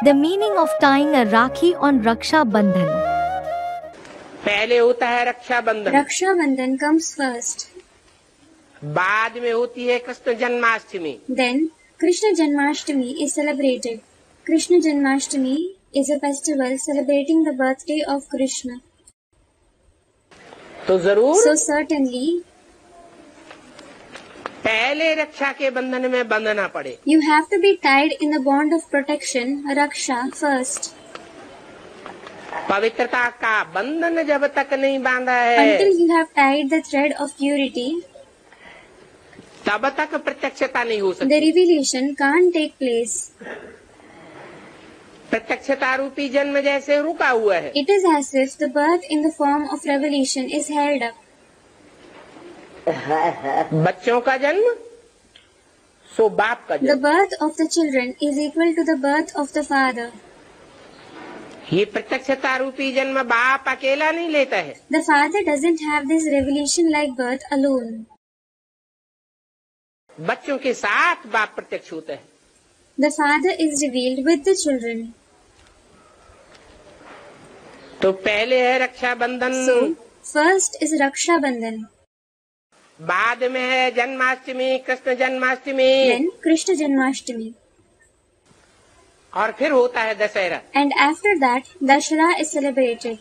The meaning of tying a Rakhi on Raksha Bandhan. पहले होता है रक्षाबंधन, Rakshabandhan comes first. बाद में होती है Krishna Janmashtami. Then Krishna Janmashtami is celebrated. Krishna Janmashtami is a festival celebrating the birthday of Krishna. तो जरूर So certainly पहले रक्षा के बंधन में बंधना पड़े। you have to be tied in the bond of protection, Raksha, first. पवित्रता का बंधन जब तक नहीं बांधा है Until you have tied the thread of purity, तब तक प्रत्यक्षता नहीं हो the सकती। revelation can't take place. प्रत्यक्षता रूपी जन्म जैसे रुका हुआ है। It is as if the birth in the form of revelation is held up. बच्चों का जन्म सो बाप का The जन्म, birth of the children is equal to the birth of the father. ये प्रत्यक्षता रूपी जन्म बाप अकेला नहीं लेता है। The father doesn't have this revelation-like birth alone. बच्चों के साथ बाप प्रत्यक्ष होता है। The father is revealed with the children. तो पहले है Rakshabandhan, So, first is Raksha Bandhan, बाद में है Janmashtami, Krishna Janmashtami, then Krishna Janmashtami, और फिर होता है Dussehra. and after that, Dashera is celebrated.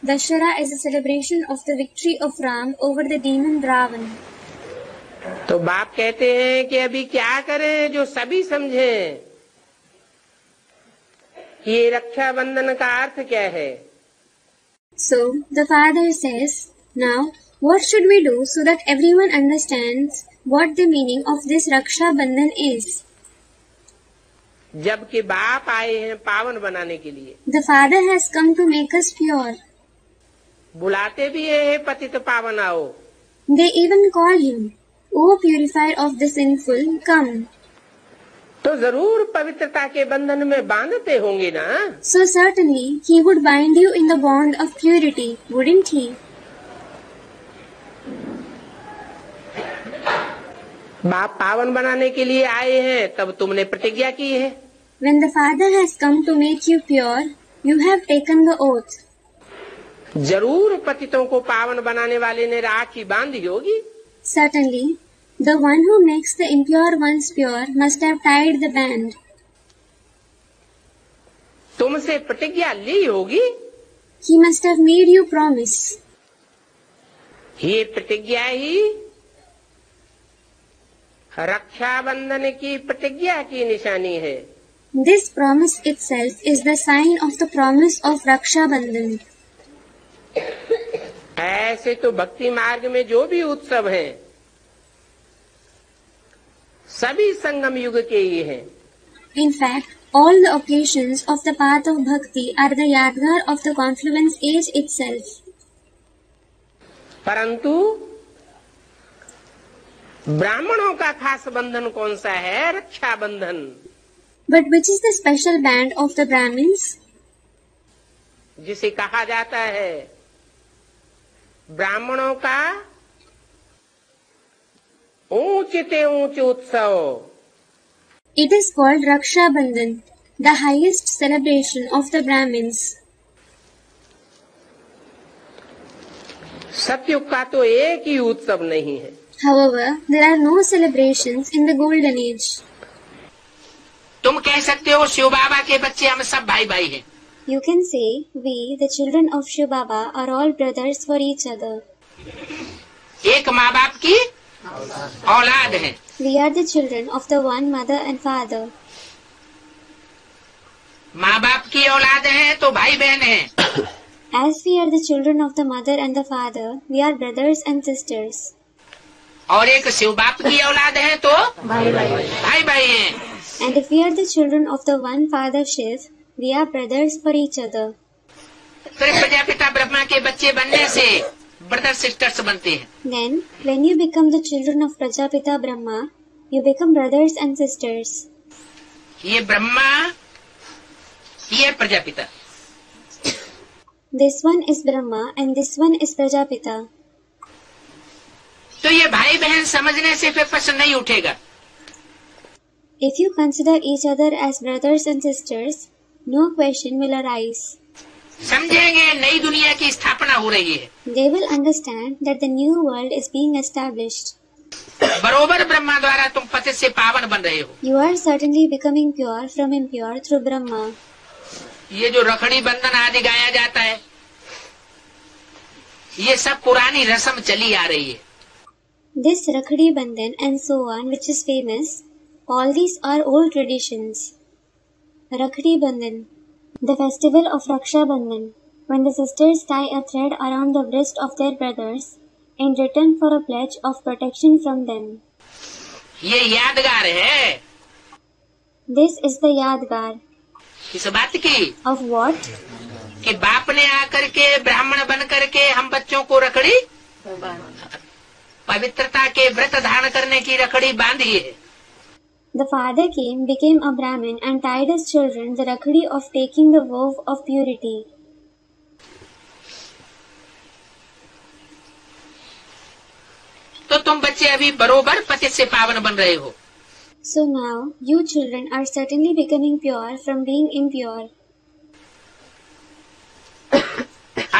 Dashera is a celebration of the victory of Ram over the demon Ravan. तो बाप कहते हैं कि अभी क्या करें जो सभी समझें कि ये रक्षाबंधन का अर्थ क्या है। So, the father says, now, what should we do so that everyone understands what the meaning of this Raksha Bandhan is? जबकि बाप आए हैं पावन बनाने के लिए, The father has come to make us pure. बुलाते भी है पतित पावन आओ। They even call him, O purifier of the sinful, come. तो जरूर पवित्रता के बंधन में बांधते होंगे ना। So certainly he would bind you in the bond of purity, wouldn't he? बाप पावन बनाने के लिए आए हैं तब तुमने प्रतिज्ञा की है। When the father has come to make you pure, you have taken the oath. जरूर पतितों को पावन बनाने वाले ने राखी बांधी होगी। Certainly, the one who makes the impure ones pure must have tied the band. तुमसे प्रतिज्ञा ली होगी। He must have made you promise. ये प्रतिज्ञा ही रक्षाबंधन की प्रतिज्ञा की निशानी है। This promise itself is the sign of the promise of Raksha Bandhan. ऐसे तो भक्ति मार्ग में जो भी उत्सव हैं सभी संगम युग के ही हैं। In fact, all the occasions of the path of bhakti are the yadgar of the confluence age itself. परंतु ब्राह्मणों का खास बंधन कौन सा है? रक्षा बंधन। But which is the special band of the Brahmins? जिसे कहा जाता है ब्राह्मणों का ऊंचते ऊंच उत्सव। It is called Raksha Bandhan, the highest celebration of the Brahmins. सतयुग का तो एक ही उत्सव नहीं है। However, there are no celebrations in the golden age. तुम कह सकते हो शिव बाबा के बच्चे हम सब भाई भाई हैं। You can say, we, the children of Shiv Baba, are all brothers for each other. एक माँ बाप की औलाद है। We are the children of the one mother and father. माँ बाप की औलाद है तो भाई बहन है। As we are the children of the mother and the father, we are brothers and sisters. और एक शिव बाप की औलाद है तो भाई भाई हैं। And if we are the children of the one father Shiv, we are brothers for each other. फिर प्रजापिता ब्रह्मा के बच्चे बनने से ब्रदर सिस्टर्स बनते हैं। Then, when you become the children of Prajapita Brahma, you become brothers and sisters. ये ब्रह्मा, ये Prajapita. This one is Brahma and this one is Prajapita. तो ये भाई बहन समझने से फिर प्रश्न नहीं उठेगा। If you consider each other as brothers and sisters, no question will arise. समझेंगे नई दुनिया की स्थापना हो रही है। They will understand that the new world is being established. बरोबर ब्रह्मा द्वारा तुम पतित से पावन बन रहे हो। You are certainly becoming pure from impure through Brahma. ये जो रखड़ी बंधन आदि गाया जाता है, ये सब पुरानी रस्म चली आ रही है। This Rakhdi Bandhan and so on, which is famous, all these are old traditions. Rakhdi Bandhan, the festival of Raksha Bandhan, when the sisters tie a thread around the wrist of their brothers in return for a pledge of protection from them. ये यादगार है। This is the Yadgar. इस बात की Of what? कि बाप ने आकर के ब्राह्मण बन करके हम बच्चों को रखड़ी, पवित्रता के व्रत धारण करने की रखड़ी बांधी है। The father came, became a Brahmin and tied his children the Rakhdi of taking the vow of purity. तो तुम बच्चे अभी बरोबर पतित से पावन बन रहे हो। So now, you children are certainly becoming pure from being impure.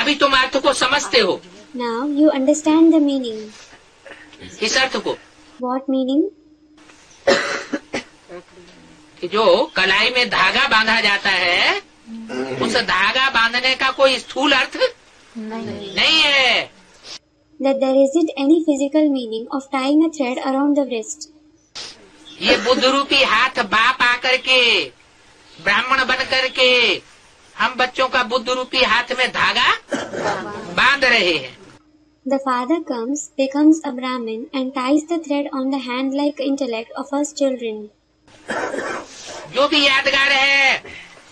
अभी तुम अर्थ को समझते हो। Now you understand the meaning. इस अर्थ को, What meaning? कि जो कलाई में धागा बांधा जाता है, उस धागा बांधने का कोई स्थूल अर्थ नहीं है। That there isn't any physical meaning of tying a thread around the wrist. ये बुद्ध रूपी हाथ बाप आकर के ब्राह्मण बन करके हम बच्चों का बुद्ध रूपी हाथ में धागा बांध रहे हैं। The father comes, becomes a Brahmin and ties the thread on the hand-like intellect of us children. जो भी यादगार है,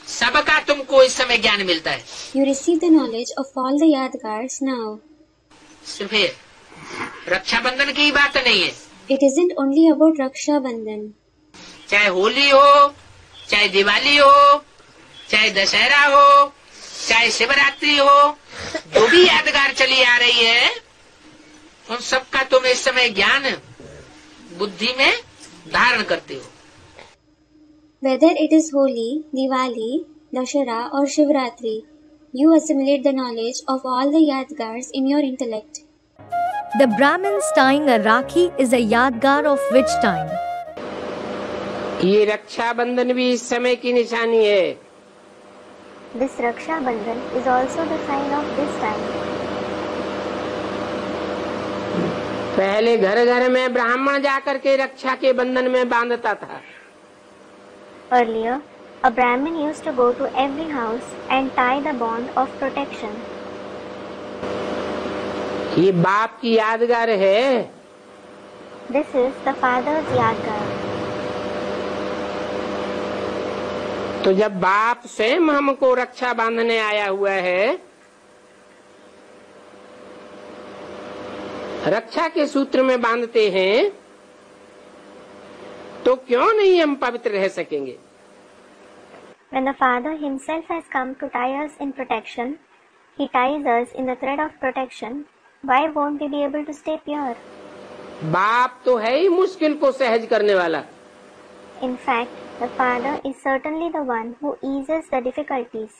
सबका तुमको इस समय ज्ञान मिलता है। You receive the knowledge of all the Yadgars now. सिर्फ रक्षाबंधन की बात नहीं है। It isn't only about Raksha Bandhan. चाहे होली हो, चाहे दिवाली हो, चाहे दशहरा हो, चाहे शिवरात्रि हो, जो भी यादगार चली आ रही है, उन सबका तुम इस समय ज्ञान बुद्धि में धारण करते हो। Whether it is Holi, Diwali, Dashera or Shivratri, you assimilate the knowledge of all the Yadgars in your intellect. The Brahmins tying a Rakhi is a Yadgar of which time? ये रक्षाबंधन भी इस समय की निशानी है। This Raksha Bandhan is also the sign of this time. पहले घर घर में ब्राह्मण जाकर के रक्षा के बंधन में बांधता था। Earlier, a Brahmin used to go to every house and tie the bond of protection. ये बाप की यादगार है। This is the father's Yadgar. तो जब बाप स्वयं हमको रक्षा बांधने आया हुआ है, रक्षा के सूत्र में बांधते हैं, तो क्यों नहीं हम पवित्र रह सकेंगे? When the Father himself has come to tie us in protection, he ties us in the thread of protection. Why won't we be able to stay pure? बाप तो है ही मुश्किल को सहज करने वाला। In fact, the Father is certainly the one who eases the difficulties.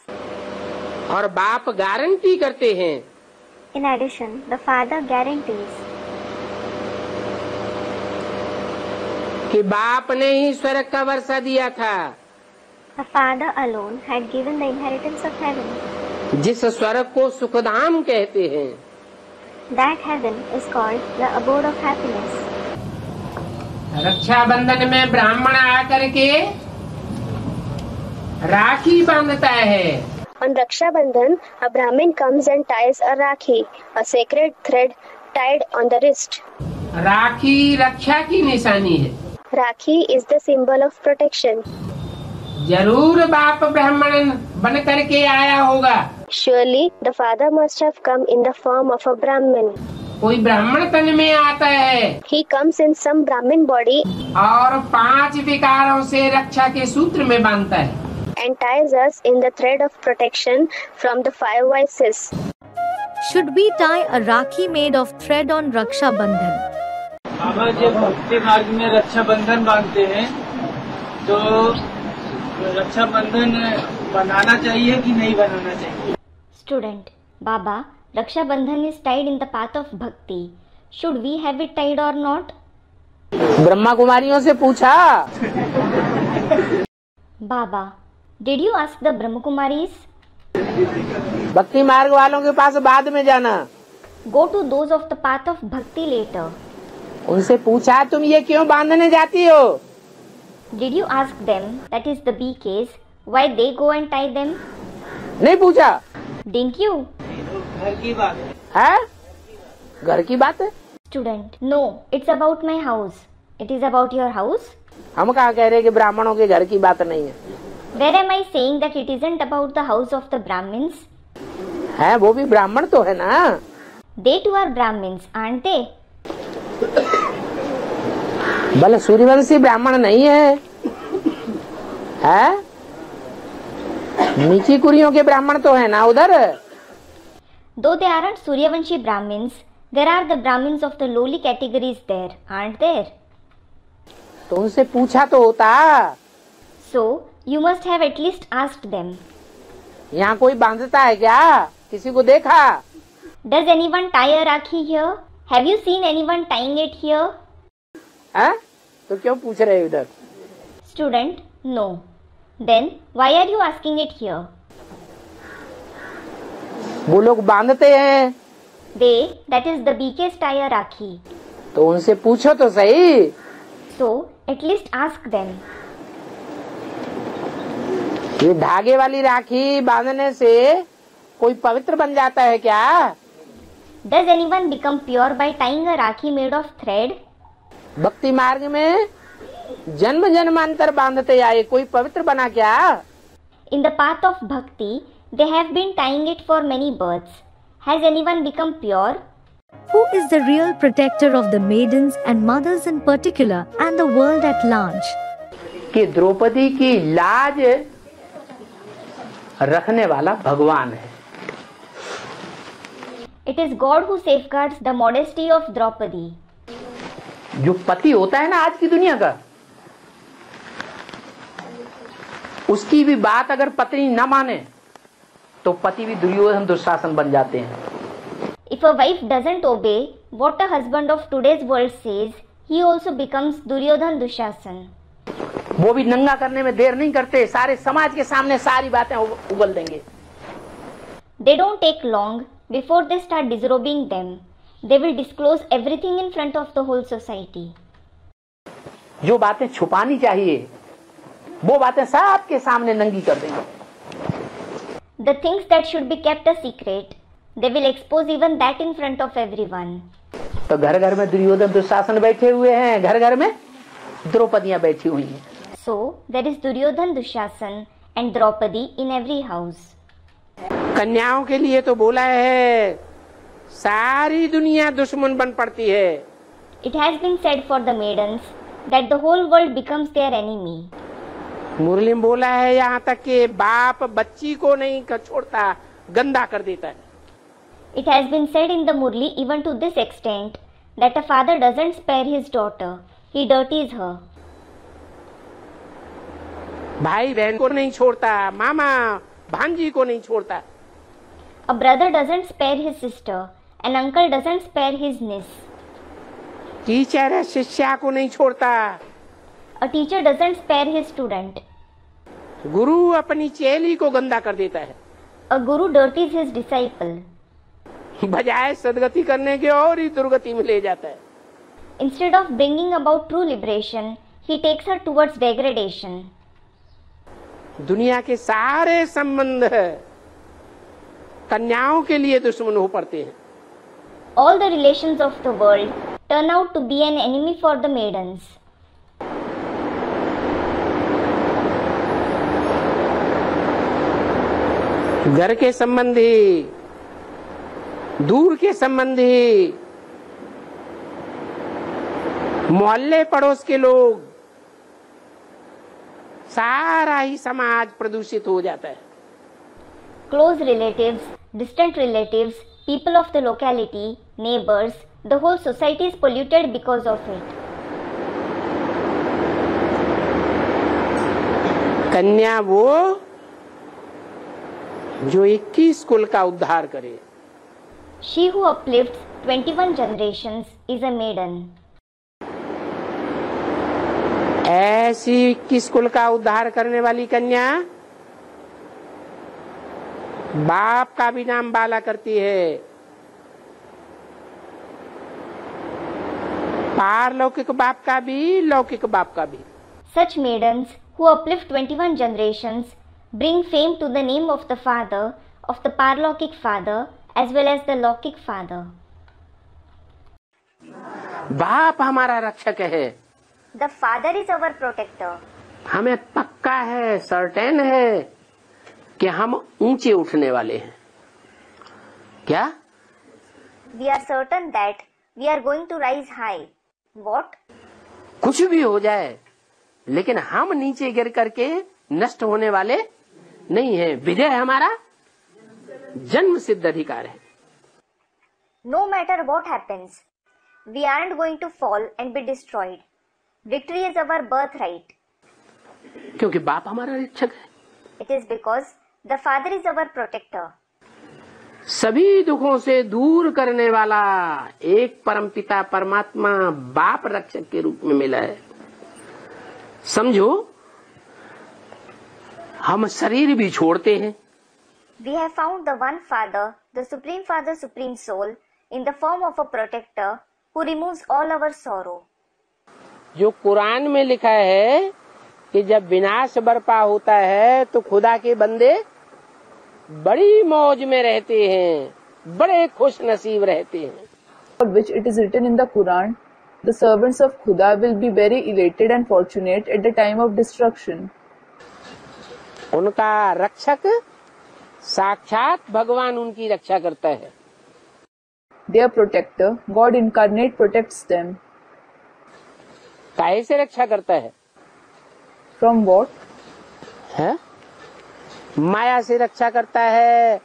और बाप गारंटी करते हैं। In addition, the Father guarantees कि बाप ने ही स्वर्ग का वर्षा दिया था। the Father alone had given the inheritance of heaven. जिस स्वर्ग को सुखधाम कहते हैं। That heaven is called the abode of happiness. Rakshabandhan में ब्राह्मण आकर के राखी बांधता है। On Raksha Bandhan, a Brahmin comes and ties a Rakhi, a sacred thread tied on the wrist. राखी रक्षा की निशानी है। Rakhi is the symbol of protection. जरूर बाप ब्राह्मण बन करके आया होगा। Surely the father must have come in the form of a Brahmin. कोई ब्राह्मण तन में आता है। He comes in some Brahmin body और 5 विकारों से रक्षा के सूत्र में बांधता है। and ties us in the thread of protection from the 5 vices. Should we tie a Rakhi made of thread on Raksha Bandhan? बाबा जब भक्ति मार्ग में रक्षा बंधन बांधते हैं तो रक्षाबंधन बनाना चाहिए कि नहीं बनाना चाहिए? Student, Baba, Raksha Bandhan is tied in the path of bhakti. Should we have it tied or not? Brahma कुमारियों से पूछा। Baba, did you ask the Brahma Kumaris? भक्ति मार्ग वालों के पास बाद में जाना। Go to those of the path of bhakti later. उनसे पूछा तुम ये क्यों बांधने जाती हो? Did you ask them, that is the BKs, why they go and tie them? नहीं पूछा। Didn't you? घर की बात है। है? घर की बात है। Student, no, it's about my house. It is about your house? हम कहाँ कह रहे कि ब्राह्मणों के घर की बात नहीं है। Where am I saying that it isn't about the house of the Brahmins? है, वो भी ब्राह्मण तो है ना। They too are Brahmins, aren't they? भले सूर्यवंशी ब्राह्मण नहीं है, है? नीची कुरियों के ब्राह्मण तो है ना उधर। Though they aren't Suryavanshi Brahmins, there are the Brahmins of the lowly categories there, aren't there? तो उनसे पूछा तो होता। So, you must have at least asked them. यहाँ कोई बांधता है क्या? किसी को देखा? Does anyone tie a Rakhi here? Have you seen anyone tying it here? है? तो क्यों पूछ रहे हो इधर? Student, no. Then, why are you asking it here? वो लोग बांधते हैं। They, that is the BKs, tie a Rakhi. तो उनसे पूछो तो सही। So, at least ask them. ये धागे वाली राखी बांधने से कोई पवित्र बन जाता है क्या? Does anyone become pure by tying a Rakhi made of thread? भक्ति मार्ग में जन्म जन्मांतर बांधते आए, कोई पवित्र बना क्या? In the path of bhakti, they have been tying it for many births. Has anyone become pure? Who is the real protector of the maidens and mothers in particular and the world at large? कि द्रौपदी की लाज रखने वाला भगवान है। It is God who safeguards the modesty of Draupadi. जो पति होता है ना आज की दुनिया का, उसकी भी बात अगर पत्नी न माने तो पति भी दुर्योधन दुशासन बन जाते हैं। If a wife doesn't obey what a husband of today's world says, he also becomes Duryodhan Dushasan. वो भी नंगा करने में देर नहीं करते, सारे समाज के सामने सारी बातें उगल देंगे। They don't take long before they start disrobing them. They will disclose everything in front of the whole society. जो बातें छुपानी चाहिए वो बातें सबके सामने नंगी कर देंगे। The things that should be kept a secret, they will expose even that in front of everyone. तो घर घर में दुर्योधन दुशासन बैठे हुए हैं, घर घर में द्रौपदियां बैठी हुई हैं। So there is Duryodhan Dushasan and Draupadi in every house. कन्याओं के लिए तो बोला है सारी दुनिया दुश्मन बन पड़ती है। It has been said for the maidens that the whole world becomes their enemy. मुरली में बोला है यहाँ तक कि बाप बच्ची को नहीं छोड़ता, गंदा कर देता है। It has been said in the Murli even to this extent that a father doesn't spare his daughter, he dirties her. भाई बहन को नहीं छोड़ता, मामा भांजी को नहीं छोड़ता। A brother doesn't spare his sister, an uncle doesn't spare his niece. Teacher है शिष्या को नहीं छोड़ता। A teacher doesn't spare his student. गुरु अपनी चेली को गंदा कर देता है। A guru dirties his disciple. बजाय सदगति करने के और ही दुर्गति में ले जाता है। Instead of bringing about true liberation, he takes her towards degradation. दुनिया के सारे संबंध कन्याओं के लिए दुश्मन हो पड़ते हैं। All the relations of the world turn out to be an enemy for the maidens. घर के संबंधी, दूर के संबंधी, मोहल्ले पड़ोस के लोग, सारा ही समाज प्रदूषित हो जाता है। Close relatives, distant relatives, people of the locality, neighbors, the whole society is polluted because of it. कन्या वो जो 21 कुल का उद्धार करे। She who uplifts 21 generations is a maiden. ऐसी 21 कुल का उद्धार करने वाली कन्या बाप का भी नाम बाला करती है, पारलौकिक बाप का भी, लौकिक बाप का भी। Such maidens who uplift 21 generations bring fame to the name of the Father, of the Parlaukic Father, as well as the Laukic Father. बाप हमारा रक्षक है। The Father is our protector. हमें पक्का है, सर्टेन है कि हम ऊंचे उठने वाले हैं। क्या? We are certain that we are going to rise high. What? कुछ भी हो जाए, लेकिन हम नीचे गिर करके नष्ट होने वाले नहीं हैं। विजय हमारा जन्म सिद्ध अधिकार है। No matter what happens, we aren't going to fall and be destroyed. Victory is our birthright. क्योंकि बाप हमारा रक्षक है। It is because the Father is our protector. सभी दुखों से दूर करने वाला एक परमपिता परमात्मा बाप रक्षक के रूप में मिला है। समझो, हम शरीर भी छोड़ते हैं। We have found the one Father, the Supreme Father, Supreme Soul, in the form of a protector who removes all our sorrow. जो कुरान में लिखा है कि जब विनाश बरपा होता है तो खुदा के बंदे बड़ी मौज में रहते हैं, बड़े खुश नसीब रहते हैं। For which it is written in the Quran, the servants of Khuda will be very elated and fortunate at the time of destruction. उनका रक्षक साक्षात भगवान उनकी रक्षा करता है। Their protector, God incarnate, protects them. काहे से रक्षा करता है? From what? है? माया से रक्षा करता है,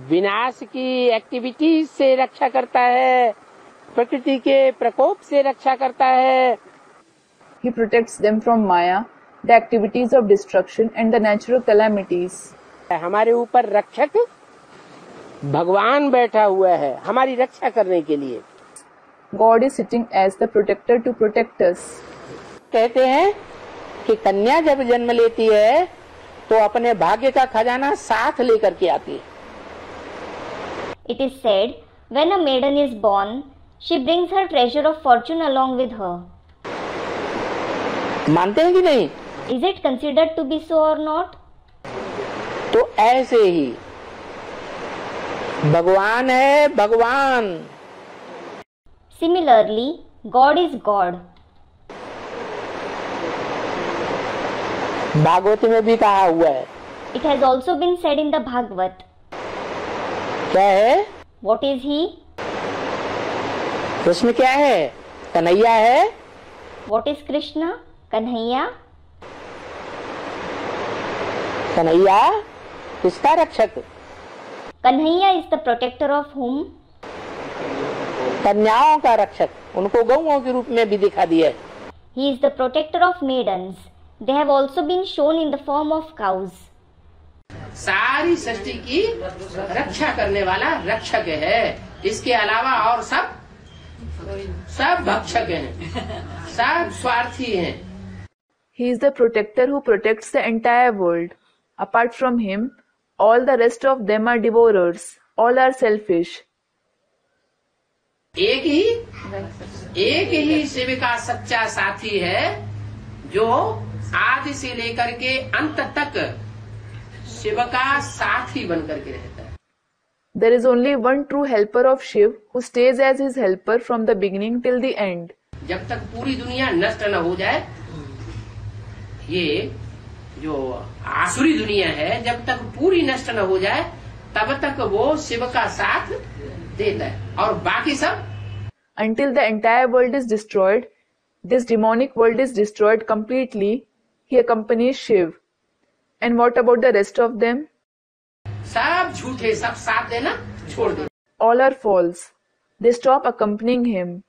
विनाश की एक्टिविटीज से रक्षा करता है, प्रकृति के प्रकोप से रक्षा करता है। He protects them from Maya, the activities of destruction and the natural calamities. हमारे ऊपर रक्षक भगवान बैठा हुआ है हमारी रक्षा करने के लिए। God is sitting as the protector to protect us. कहते हैं कि कन्या जब जन्म लेती है तो अपने भाग्य का खजाना साथ लेकर के आती है। It is said, when a maiden is born, she brings her treasure of fortune along with her. मानते हैं कि नहीं? Is it considered to be so or not? तो ऐसे ही भगवान है भगवान। Similarly, God is God. Bhagavat में भी कहा हुआ है। It has also been said in the Bhagavad. क्या है? What is he? उसमें क्या है? कन्हैया है। What is Krishna? Kanhaiya? Kanhaiya किसका रक्षक? Kanhaiya is the protector of whom? कन्याओं का रक्षक, उनको गौओं के रूप में भी दिखा दिया है। He is the protector of maidens. They have also been shown in the form of cows. सारी सृष्टि की रक्षा करने वाला रक्षक है। इसके अलावा और सब भक्षक हैं, सब स्वार्थी हैं। He is the protector who protects the entire world. Apart from him, all the rest of them are devourers. All are selfish. एक ही शिव का सच्चा साथी है जो आदि से लेकर के अंत तक शिव का साथी बन करके रहता है। There is only one true helper of Shiv who stays as his helper from the beginning till the end. जब तक पूरी दुनिया नष्ट न हो जाए, ये जो आसुरी दुनिया है, जब तक पूरी नष्ट न हो जाए तब तक वो शिव का साथ देता है और बाकी सब। Until the entire world is destroyed, this demonic world is destroyed completely, he accompanies Shiv. And what about the rest of them? सब झूठे, सब साथ देना छोड़ दे। All are false. They stop accompanying him.